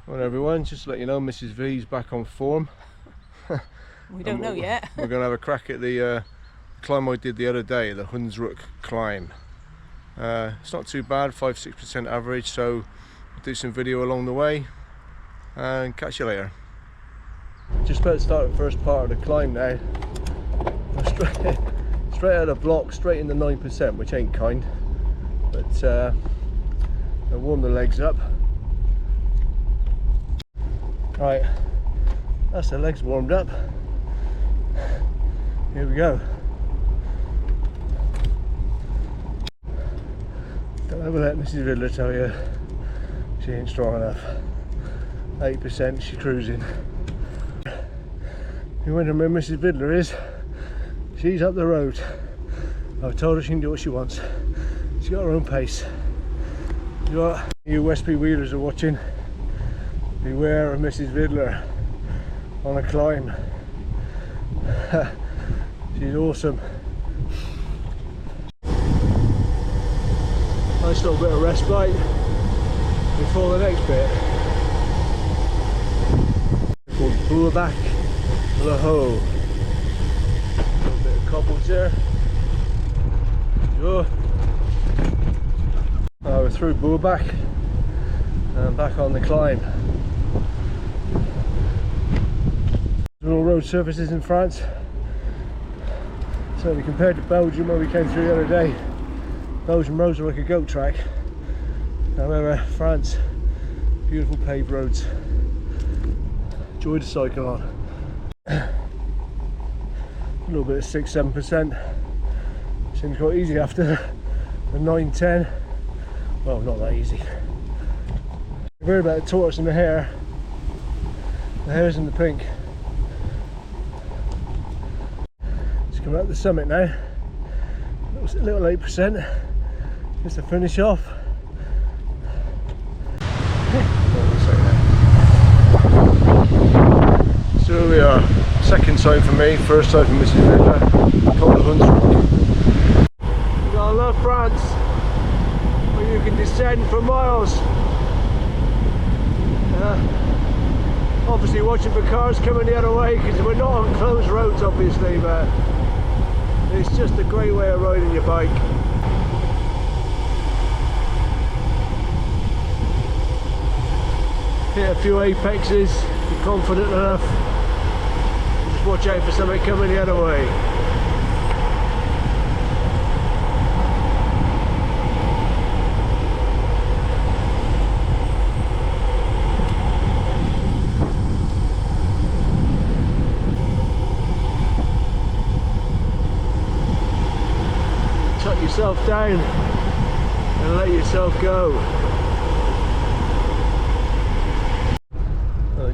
Well everyone, just to let you know, Mrs V's back on form. We don't know yet. We're going to have a crack at the climb I did the other day, the Hundsruck climb. It's not too bad, 5-6% average, so we'll do some video along the way and catch you later. Just about to start the first part of the climb now. Straight out of the block, straight into 9%, which ain't kind, but I'll warm the legs up. Right, that's the legs warmed up. Here we go. Don't ever let Mrs Riddler tell you she ain't strong enough. 8%, she's cruising. You wonder where Mrs Riddler is? She's up the road. I've told her she can do what she wants. She's got her own pace. You Westby wheelers are watching. Beware of Mrs Riddler on a climb. She's awesome. Nice little bit of respite before the next bit. It's called Motorhome. A little bit of cobbles there. We're through Motorhome and back on the climb. All road surfaces in France. Certainly compared to Belgium where we came through the other day. Belgian roads are like a goat track. However, France, beautiful paved roads. Joy to cycle on. A little bit of 6-7%. Seems quite easy after the 9-10. Well, not that easy. I've heard about the tortoise and the hare. The hare's in the pink. Just coming up the summit now. A little 8%. Just to finish off. So here we are. Second time for me, first time for Mrs Riddler. Col du Hundsruck. You gotta love France, where you can descend for miles. Obviously watching for cars coming the other way because we're not on closed roads obviously, but it's just a great way of riding your bike. Hit a few apexes, you're confident enough. Just watch out for something coming the other way. Tuck yourself down and let yourself go.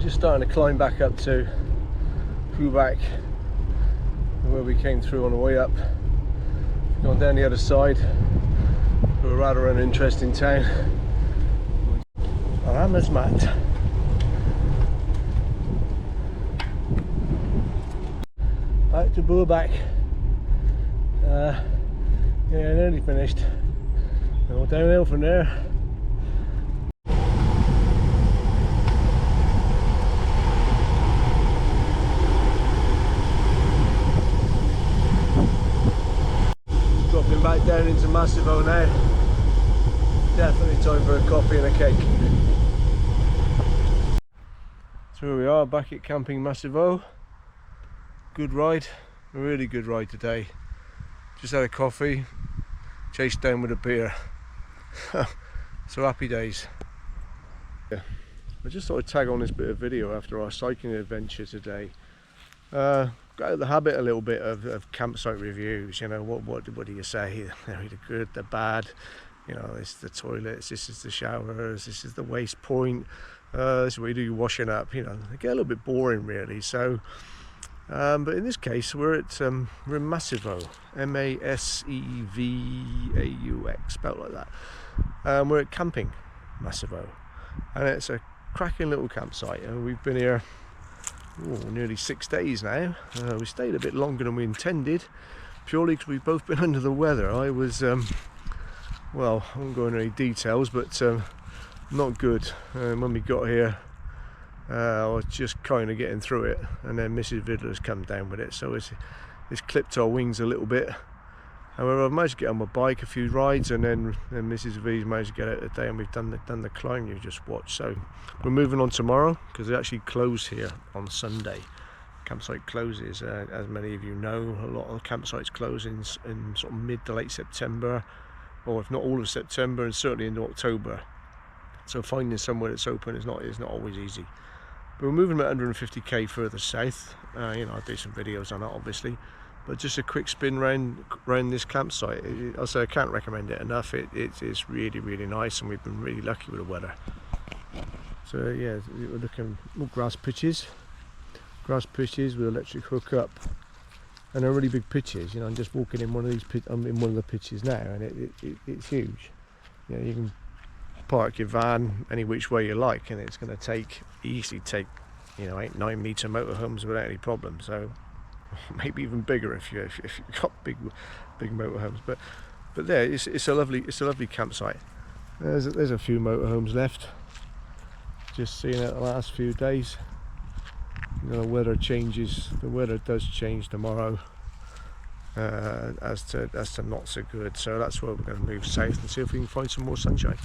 Just starting to climb back up to Motorhome, where we came through on the way up. Gone down the other side to a rather uninteresting town. Mat. Back to Motorhome. Yeah, nearly finished. All downhill from there. Dropping back down into Masevaux now. Definitely time for a coffee and a cake. So here we are, back at camping Masevaux. Good ride, a really good ride today. Just had a coffee, chased down with a beer. So happy days. Yeah. I just thought I'd tag on this bit of video after our cycling adventure today. Got out of the habit a little bit of campsite reviews. You know, what do you say? They're either good, they're bad. You know, it's the toilets, this is the showers, this is the waste point, this is where you do your washing up. You know, they get a little bit boring really. So but in this case we're in Masevaux, M-A-S-E-V-A-U-X, spelled like that. We're at camping Masevaux, and it's a cracking little campsite, and we've been here nearly 6 days now. We stayed a bit longer than we intended, purely because we've both been under the weather. I was well, I won't go into any details, but not good. When we got here, I was just kind of getting through it, and then Mrs. Vidler's come down with it, so it's clipped our wings a little bit. However, I've managed to get on my bike a few rides, and then Mrs. V's managed to get out today, and we've done the climb you just watched. So we're moving on tomorrow, because they actually close here on Sunday. Campsite closes, as many of you know. A lot of the campsites close in sort of mid to late September, or if not all of September, and certainly into October. So finding somewhere that's open is not always easy. But we're moving about 150k further south. You know, I'll do some videos on that obviously, but just a quick spin round this campsite. I'll say I can't recommend it enough. It's really nice, and we've been really lucky with the weather. So yeah, we're looking more grass pitches with electric hookup, and they're really big pitches. You know, I'm just walking in one of these I'm in one of the pitches now, and it's huge. You know, you can park your van any which way you like, and it's going to easily take, you know, 8-9 metre motorhomes without any problem. So maybe even bigger if you've got big motorhomes. But there, it's a lovely campsite. There's a few motorhomes left. Just seeing it the last few days. You know, the weather changes. The weather does change tomorrow. As to not so good. So that's where we're going to move south and see if we can find some more sunshine.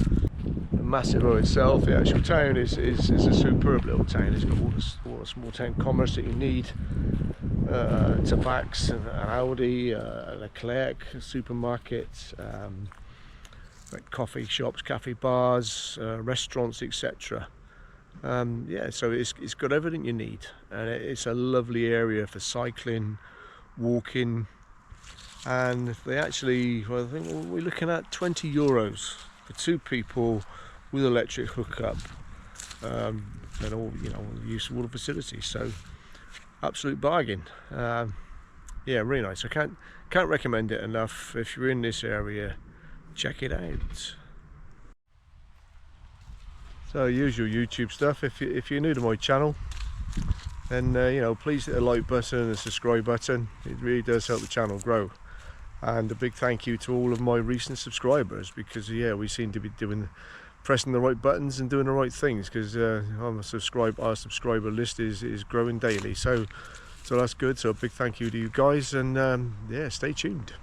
Masevaux itself, the actual town, is a superb little town. It's got all the small town commerce that you need. Tabacs, an Aldi, Leclerc, supermarkets, like coffee shops, cafe bars, restaurants, etc. Yeah, so it's got everything you need, and it's a lovely area for cycling, walking, and they actually, well, I think we're looking at €20 for 2 people with electric hookup, and all, you know, use of all the facilities. So absolute bargain. Yeah, really nice. I can't recommend it enough. If you're in this area, check it out. So usual YouTube stuff. If you're new to my channel, then you know, please hit the like button and the subscribe button. It really does help the channel grow. And a big thank you to all of my recent subscribers, because yeah, we seem to be pressing the right buttons and doing the right things, because our subscriber list is growing daily. So that's good. So a big thank you to you guys, and yeah, stay tuned.